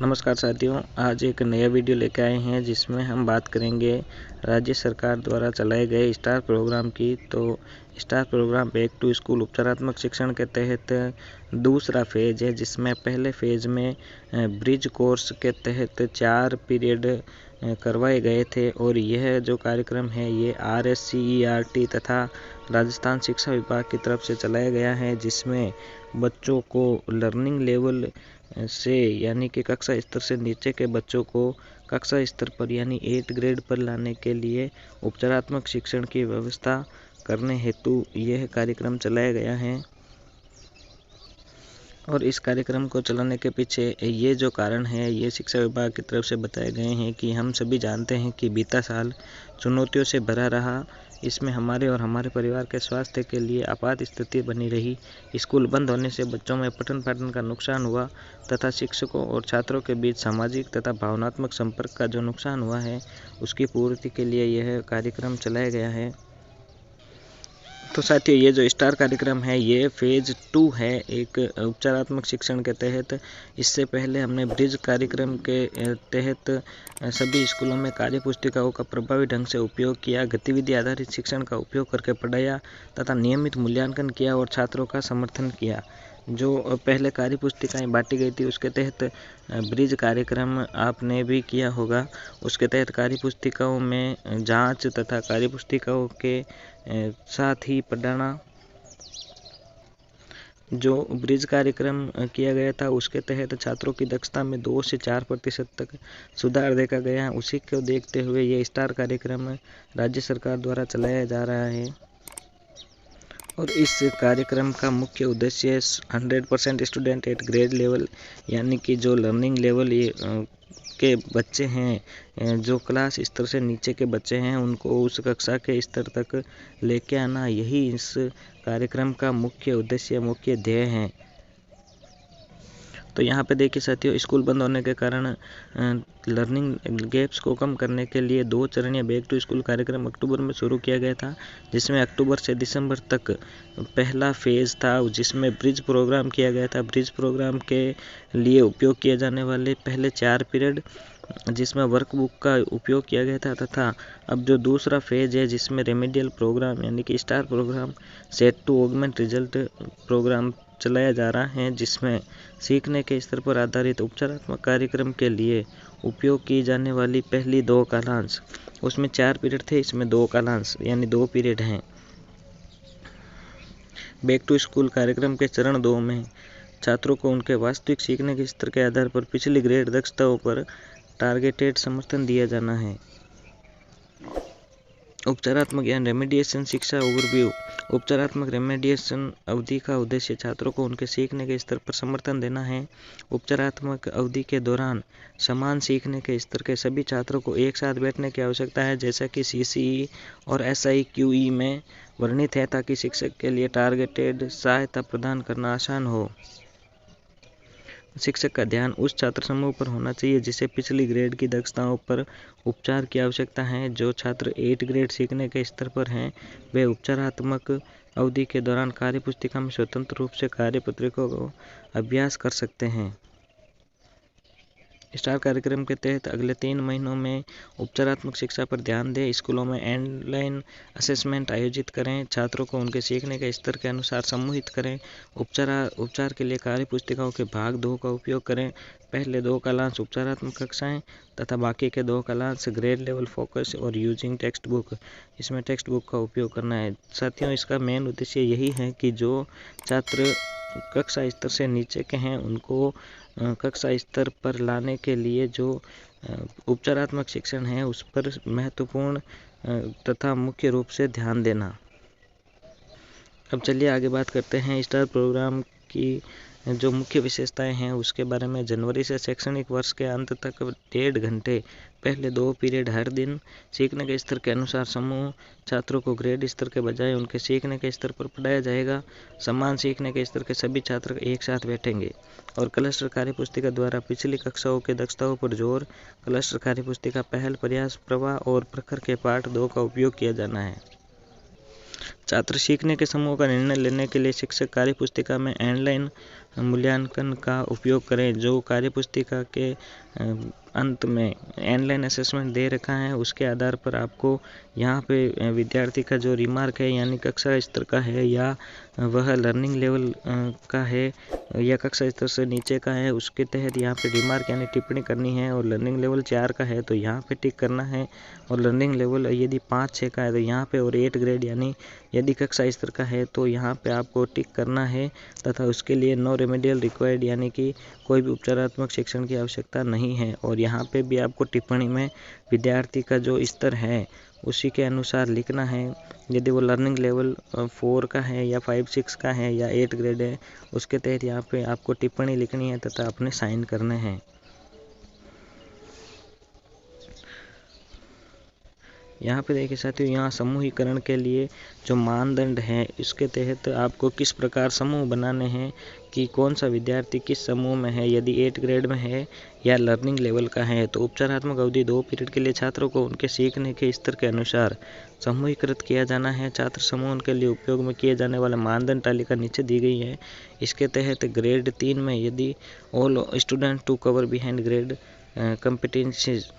नमस्कार साथियों, आज एक नया वीडियो लेकर आए हैं जिसमें हम बात करेंगे राज्य सरकार द्वारा चलाए गए स्टार प्रोग्राम की। तो star program back to school उपचारात्मक शिक्षण के तहत दूसरा फेज है, जिसमें पहले फेज में ब्रिज कोर्स के तहत 4 पीरियड करवाए गए थे और यह जो कार्यक्रम है ये RSCERT तथा राजस्थान शिक्षा विभाग की तरफ से चलाया गया है, जिसमें बच्चों को लर्निंग लेवल से यानी कि कक्षा स्तर से नीचे के बच्चों को कक्षा स्तर पर यानी 8 ग्रेड पर लाने के लिए उपचारात्मक शिक्षण की व्यवस्था करने हेतु यह कार्यक्रम चलाया गया है। और इस कार्यक्रम को चलाने के पीछे ये जो कारण है ये शिक्षा विभाग की तरफ से बताए गए हैं कि हम सभी जानते हैं कि बीता साल चुनौतियों से भरा रहा। इसमें हमारे और हमारे परिवार के स्वास्थ्य के लिए आपात स्थिति बनी रही। स्कूल बंद होने से बच्चों में पठन पाठन का नुकसान हुआ तथा शिक्षकों और छात्रों के बीच सामाजिक तथा भावनात्मक संपर्क का जो नुकसान हुआ है उसकी पूर्ति के लिए यह कार्यक्रम चलाया गया है। तो साथियों, ये जो स्टार कार्यक्रम है ये फेज 2 है एक उपचारात्मक शिक्षण के तहत। इससे पहले हमने ब्रिज कार्यक्रम के तहत सभी स्कूलों में कार्य पुस्तिकाओं का प्रभावी ढंग से उपयोग किया, गतिविधि आधारित शिक्षण का उपयोग करके पढ़ाया तथा नियमित मूल्यांकन किया और छात्रों का समर्थन किया। जो पहले कार्य पुस्तिकाएँ बांटी गई थी उसके तहत ब्रिज कार्यक्रम आपने भी किया होगा। उसके तहत कार्य पुस्तिकाओं में जांच तथा कार्य पुस्तिकाओं के साथ ही पढ़ाना। जो ब्रिज कार्यक्रम किया गया था उसके तहत छात्रों की दक्षता में 2 से 4% तक सुधार देखा गया। उसी को देखते हुए ये स्टार कार्यक्रम राज्य सरकार द्वारा चलाया जा रहा है और इस कार्यक्रम का मुख्य उद्देश्य 100% स्टूडेंट एट ग्रेड लेवल यानी कि जो लर्निंग लेवल के बच्चे हैं, जो क्लास स्तर से नीचे के बच्चे हैं, उनको उस कक्षा के स्तर तक लेके आना, यही इस कार्यक्रम का मुख्य उद्देश्य मुख्य ध्येय है। तो यहाँ पे देखिए साथियों, स्कूल बंद होने के कारण लर्निंग गैप्स को कम करने के लिए 2 चरणीय बैक टू स्कूल कार्यक्रम अक्टूबर में शुरू किया गया था, जिसमें अक्टूबर से दिसंबर तक पहला फेज़ था जिसमें ब्रिज प्रोग्राम किया गया था। ब्रिज प्रोग्राम के लिए उपयोग किए जाने वाले पहले 4 पीरियड जिसमें वर्कबुक का उपयोग किया गया था तथा अब जो दूसरा फेज है जिसमें रेमेडियल प्रोग्राम यानी कि star program set to augment result program चलाया जा रहा है, जिसमें सीखने के स्तर पर आधारित उपचारात्मक कार्यक्रम के लिए उपयोग की जाने वाली पहली 2 कालांश, उसमें 4 पीरियड थे, इसमें 2 कालांश यानी 2 पीरियड हैं। बैक टू स्कूल कार्यक्रम के चरण 2 में छात्रों को उनके वास्तविक सीखने के स्तर के आधार पर पिछली ग्रेड दक्षताओं पर टारगेटेड समर्थन दिया जाना है। उपचारात्मक या रेमेडिएशन शिक्षा ओवरव्यू। उपचारात्मक रेमेडिएशन अवधि का उद्देश्य छात्रों को उनके सीखने के स्तर पर समर्थन देना है। उपचारात्मक अवधि के दौरान समान सीखने के स्तर के सभी छात्रों को एक साथ बैठने की आवश्यकता है, जैसा कि CCE और SIQE में वर्णित है, ताकि शिक्षक के लिए टारगेटेड सहायता प्रदान करना आसान हो। शिक्षक का ध्यान उस छात्र समूह पर होना चाहिए जिसे पिछली ग्रेड की दक्षताओं पर उपचार की आवश्यकता है। जो छात्र 8 ग्रेड सीखने के स्तर पर हैं वे उपचारात्मक अवधि के दौरान कार्यपुस्तिका में स्वतंत्र रूप से कार्यपत्रिका को अभ्यास कर सकते हैं। स्टार कार्यक्रम के तहत अगले 3 महीनों में उपचारात्मक शिक्षा पर ध्यान दें। स्कूलों में ऑनलाइन असेसमेंट आयोजित करें, छात्रों को उनके सीखने के स्तर के अनुसार समूहित करें। उपचार के लिए कार्य पुस्तिकाओं के भाग 2 का उपयोग करें। पहले 2 कालांश उपचारात्मक कक्षाएं तथा बाकी के 2 कालांश ग्रेड लेवल फोकस और यूजिंग टेक्स्ट बुक, इसमें टेक्स्ट बुक का उपयोग करना है। साथियों, इसका मेन उद्देश्य यही है कि जो छात्र कक्षा स्तर से नीचे के हैं उनको कक्षा स्तर पर लाने के लिए जो उपचारात्मक शिक्षण है उस पर महत्वपूर्ण तथा मुख्य रूप से ध्यान देना। अब चलिए आगे बात करते हैं स्टार प्रोग्राम की जो मुख्य विशेषताएं हैं उसके बारे में। जनवरी से शैक्षणिक वर्ष के अंत तक 1.5 घंटे पहले 2 पीरियड हर दिन सीखने के स्तर के अनुसार समूह छात्रों को ग्रेड स्तर के बजाय उनके सीखने के स्तर पर पढ़ाया जाएगा। समान सीखने के स्तर के सभी छात्र एक साथ बैठेंगे और क्लस्टर कार्य पुस्तिका द्वारा पिछली कक्षाओं के दक्षताओं पर जोर। क्लस्टर कार्य पुस्तिका पहल, प्रयास, प्रवाह और प्रखर के पाठ 2 का उपयोग किया जाना है। छात्र सीखने के समूह का निर्णय लेने के लिए शिक्षक कार्य पुस्तिका में ऑनलाइन मूल्यांकन का उपयोग करें। जो कार्यपुस्तिका के अंत में ऑनलाइन असेसमेंट दे रखा है उसके आधार पर आपको यहाँ पे विद्यार्थी का जो रिमार्क है यानी कक्षा स्तर का है या वह लर्निंग लेवल का है या कक्षा स्तर से नीचे का है, उसके तहत यहाँ पे रिमार्क यानी टिप्पणी करनी है। और लर्निंग लेवल 4 का है तो यहाँ पे टिक करना है। और लर्निंग लेवल यदि 5-6 का है तो यहाँ पे, और 8 ग्रेड यानी यदि कक्षा स्तर का है तो यहाँ पे आपको टिक करना है। तथा उसके लिए नो रेमेडियल रिक्वायर्ड यानी कि कोई भी उपचारात्मक शिक्षण की आवश्यकता नहीं है। और यहाँ पे भी आपको टिप्पणी में विद्यार्थी का जो स्तर है उसी के अनुसार लिखना है। यदि वो लर्निंग लेवल 4 का है या 5-6 का है या 8 ग्रेड है, उसके तहत यहाँ पे आपको टिप्पणी लिखनी है तथा अपने साइन करने हैं। यहाँ पे देखिए साथियों, यहाँ समूहीकरण के लिए जो मानदंड है इसके तहत आपको किस प्रकार समूह बनाने हैं कि कौन सा विद्यार्थी किस समूह में है, यदि 8 ग्रेड में है या लर्निंग लेवल का है। तो उपचारात्मक अवधि 2 पीरियड के लिए छात्रों को उनके सीखने के स्तर के अनुसार समूहीकृत किया जाना है। छात्र समूह के लिए उपयोग में किए जाने वाले मानदंड तालिका नीचे दी गई है। इसके तहत ग्रेड 3 में यदि all student to cover behind grade competencies,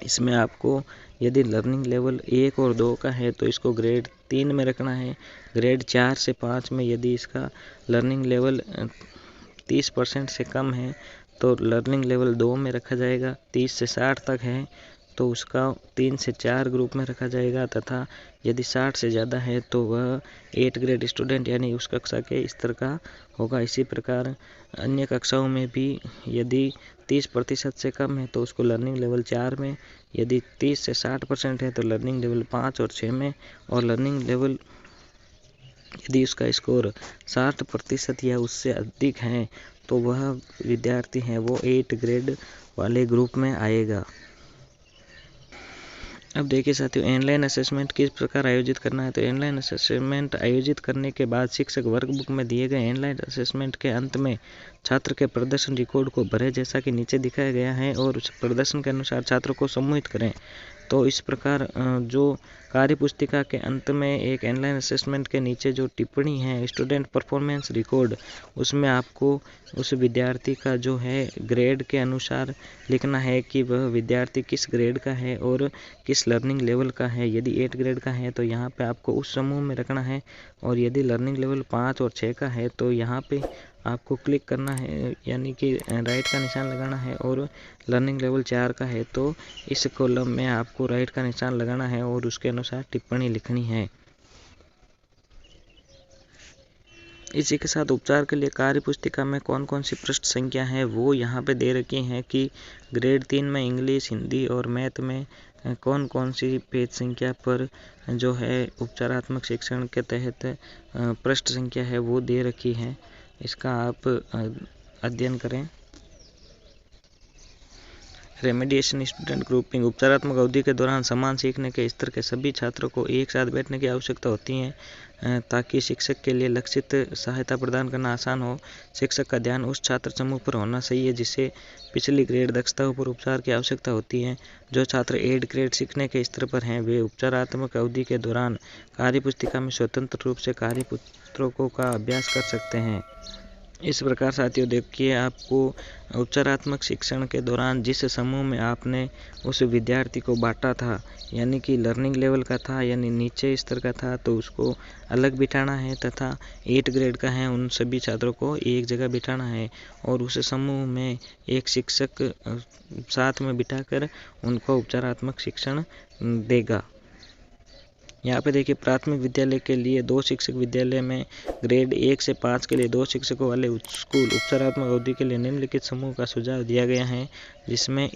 इसमें आपको यदि लर्निंग लेवल 1 और 2 का है तो इसको ग्रेड 3 में रखना है। ग्रेड 4 से 5 में यदि इसका लर्निंग लेवल 30% से कम है तो लर्निंग लेवल 2 में रखा जाएगा। 30 से 60 तक है तो उसका 3 से 4 ग्रुप में रखा जाएगा। तथा यदि 60 से ज़्यादा है तो वह 8 ग्रेड स्टूडेंट यानी उस कक्षा के स्तर का होगा। इसी प्रकार अन्य कक्षाओं में भी यदि 30% से कम है तो उसको लर्निंग लेवल 4 में, यदि 30 से 60% है तो लर्निंग लेवल 5 और 6 में, और लर्निंग लेवल यदि उसका स्कोर 60% या उससे अधिक है तो वह विद्यार्थी है वो 8 ग्रेड वाले ग्रुप में आएगा। अब देखिए साथियों, ऑनलाइन असेसमेंट किस प्रकार आयोजित करना है। तो ऑनलाइन असेसमेंट आयोजित करने के बाद शिक्षक वर्कबुक में दिए गए ऑनलाइन असेसमेंट के अंत में छात्र के प्रदर्शन रिकॉर्ड को भरें जैसा कि नीचे दिखाया गया है, और उस प्रदर्शन के अनुसार छात्रों को समूहित करें। तो इस प्रकार जो कार्यपुस्तिका के अंत में एक ऑनलाइन असेसमेंट के नीचे जो टिप्पणी है स्टूडेंट परफॉर्मेंस रिकॉर्ड, उसमें आपको उस विद्यार्थी का जो है ग्रेड के अनुसार लिखना है कि वह विद्यार्थी किस ग्रेड का है और किस लर्निंग लेवल का है। यदि 8 ग्रेड का है तो यहाँ पे आपको उस समूह में रखना है, और यदि लर्निंग लेवल 5 और 6 का है तो यहाँ पे आपको क्लिक करना है यानी कि राइट का निशान लगाना है। और लर्निंग लेवल 4 का है तो इस कॉलम में आपको राइट का निशान लगाना है और उसके अनुसार टिप्पणी लिखनी है। इसी के साथ उपचार के लिए कार्यपुस्तिका में कौन कौन सी पृष्ठ संख्या है वो यहाँ पे दे रखी हैं कि ग्रेड 3 में इंग्लिश, हिंदी और मैथ में कौन कौन सी पेज संख्या पर जो है उपचारात्मक शिक्षण के तहत पृष्ठ संख्या है वो दे रखी है। इसका आप अध्ययन करें। रेमेडिएशन स्टूडेंट ग्रुपिंग, उपचारात्मक अवधि के दौरान समान सीखने के स्तर के सभी छात्रों को एक साथ बैठने की आवश्यकता होती है ताकि शिक्षक के लिए लक्षित सहायता प्रदान करना आसान हो। शिक्षक का ध्यान उस छात्र समूह पर होना चाहिए जिसे पिछली ग्रेड दक्षताओं पर उपचार की आवश्यकता होती है। जो छात्र 8 ग्रेड सीखने के स्तर पर हैं वे उपचारात्मक अवधि के दौरान कार्यपुस्तिका में स्वतंत्र रूप से कार्यपुस्तकों का अभ्यास कर सकते हैं। इस प्रकार साथियों देखिए, आपको उपचारात्मक शिक्षण के दौरान जिस समूह में आपने उस विद्यार्थी को बांटा था यानी कि लर्निंग लेवल का था यानी नीचे स्तर का था तो उसको अलग बिठाना है, तथा 8 ग्रेड का है उन सभी छात्रों को एक जगह बिठाना है, और उस समूह में एक शिक्षक साथ में बिठाकर उनको उपचारात्मक शिक्षण देगा। यहाँ पे देखिए, प्राथमिक विद्यालय के लिए 2 शिक्षक, विद्यालय में ग्रेड 1 से 5 के लिए 2 शिक्षकों वाले स्कूल उपचारात्मक अवधि के लिए निम्नलिखित समूह का सुझाव दिया गया है, जिसमें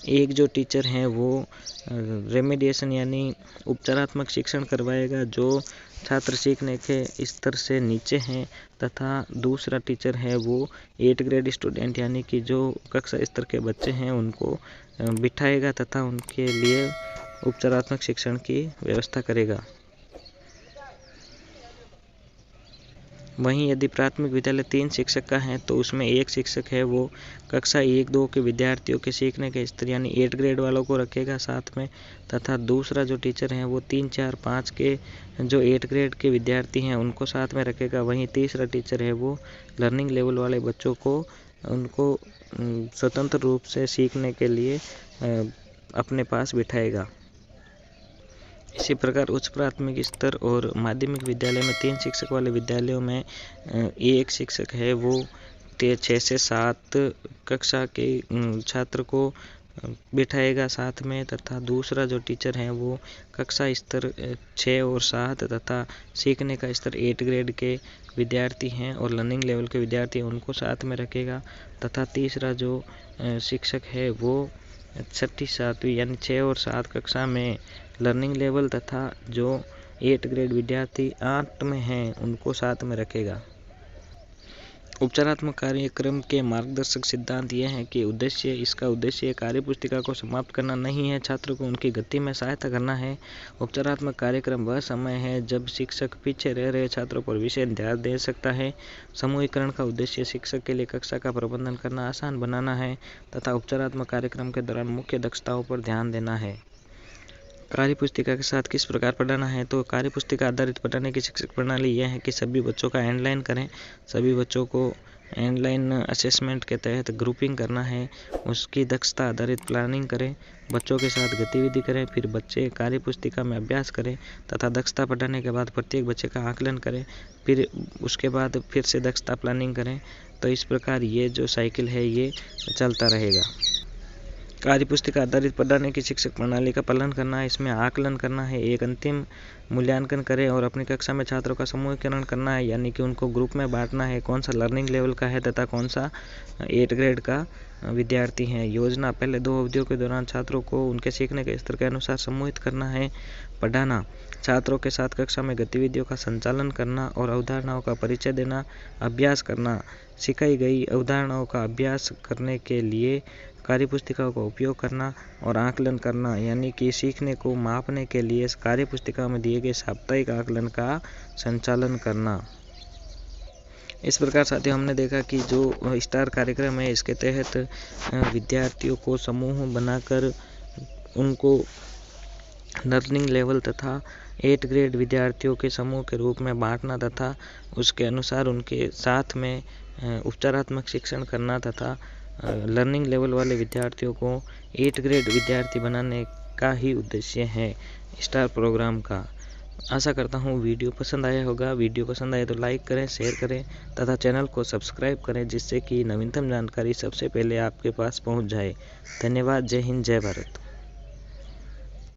एक जो टीचर हैं वो रेमेडिएशन यानी उपचारात्मक शिक्षण करवाएगा जो छात्र सीखने के स्तर से नीचे हैं, तथा दूसरा टीचर है वो 8 ग्रेड स्टूडेंट यानी कि जो कक्षा स्तर के बच्चे हैं उनको बिठाएगा तथा उनके लिए उपचारात्मक शिक्षण की व्यवस्था करेगा। वहीं यदि प्राथमिक विद्यालय 3 शिक्षक का है तो उसमें एक शिक्षक है वो कक्षा 1-2 के विद्यार्थियों के सीखने के स्तर यानी 8 ग्रेड वालों को रखेगा साथ में, तथा दूसरा जो टीचर हैं वो 3, 4, 5 के जो 8 ग्रेड के विद्यार्थी हैं उनको साथ में रखेगा। वहीं तीसरा टीचर है वो लर्निंग लेवल वाले बच्चों को उनको स्वतंत्र रूप से सीखने के लिए अपने पास बिठाएगा। इसी प्रकार उच्च प्राथमिक स्तर और माध्यमिक विद्यालय में 3 शिक्षक वाले विद्यालयों में एक शिक्षक है वो 6 से 7 कक्षा के छात्र को बिठाएगा साथ में, तथा दूसरा जो टीचर है वो कक्षा स्तर 6 और 7 तथा सीखने का स्तर 8 ग्रेड के विद्यार्थी हैं और लर्निंग लेवल के विद्यार्थी हैं उनको साथ में रखेगा, तथा तीसरा जो शिक्षक है वो 6ठी 7वीं यानी 6 और 7 कक्षा में लर्निंग लेवल तथा जो 8 ग्रेड विद्यार्थी 8 में हैं उनको साथ में रखेगा। उपचारात्मक कार्यक्रम के मार्गदर्शक सिद्धांत यह है कि इसका उद्देश्य कार्यपुस्तिका को समाप्त करना नहीं है, छात्रों को उनकी गति में सहायता करना है। उपचारात्मक कार्यक्रम वह समय है जब शिक्षक पीछे रह रहे छात्रों पर विशेष ध्यान दे सकता है। समूहीकरण का उद्देश्य शिक्षक के लिए कक्षा का प्रबंधन करना आसान बनाना है तथा उपचारात्मक कार्यक्रम के दौरान मुख्य दक्षताओं पर ध्यान देना है। कार्यपुस्तिका के साथ किस प्रकार पढ़ाना है, तो कार्यपुस्तिका आधारित पढ़ाने की शिक्षक प्रणाली यह है कि सभी बच्चों का एंडलाइन करें, सभी बच्चों को एंडलाइन असेसमेंट के तहत ग्रुपिंग करना है, उसकी दक्षता आधारित प्लानिंग करें, बच्चों के साथ गतिविधि करें, फिर बच्चे कार्यपुस्तिका में अभ्यास करें तथा दक्षता पढ़ाने के बाद प्रत्येक बच्चे का आकलन करें, फिर उसके बाद फिर से दक्षता प्लानिंग करें। तो इस प्रकार ये जो साइकिल है ये चलता रहेगा। कार्यपुस्तिका आधारित पढ़ाने की शिक्षक प्रणाली का पालन करना है, इसमें आकलन करना है, एक अंतिम मूल्यांकन करें और अपनी कक्षा में छात्रों का समूहीकरण करना है, यानी कि उनको ग्रुप में बांटना है, कौन सा लर्निंग लेवल का है तथा कौन सा 8 ग्रेड का विद्यार्थी है। योजना पहले 2 अवधियों के दौरान छात्रों को उनके सीखने के स्तर के अनुसार समूहित करना है। पढ़ाना छात्रों के साथ कक्षा में गतिविधियों का संचालन करना और अवधारणाओं का परिचय देना। अभ्यास करना सिखाई गई अवधारणाओं का अभ्यास करने के लिए कार्यपुस्तिका का उपयोग करना और आकलन करना, यानी कि सीखने को मापने के लिए कार्यपुस्तिका में दिए गए साप्ताहिक आकलन का संचालन करना। इस प्रकार साथियों हमने देखा कि जो स्टार कार्यक्रम है इसके तहत विद्यार्थियों को समूह बनाकर उनको लर्निंग लेवल तथा 8 ग्रेड विद्यार्थियों के समूह के रूप में बांटना तथा उसके अनुसार उनके साथ में उपचारात्मक शिक्षण करना तथा लर्निंग लेवल वाले विद्यार्थियों को 8 ग्रेड विद्यार्थी बनाने का ही उद्देश्य है स्टार प्रोग्राम का। आशा करता हूँ वीडियो पसंद आया होगा। वीडियो पसंद आए तो लाइक करें, शेयर करें तथा चैनल को सब्सक्राइब करें जिससे कि नवीनतम जानकारी सबसे पहले आपके पास पहुँच जाए। धन्यवाद। जय हिंद, जय भारत।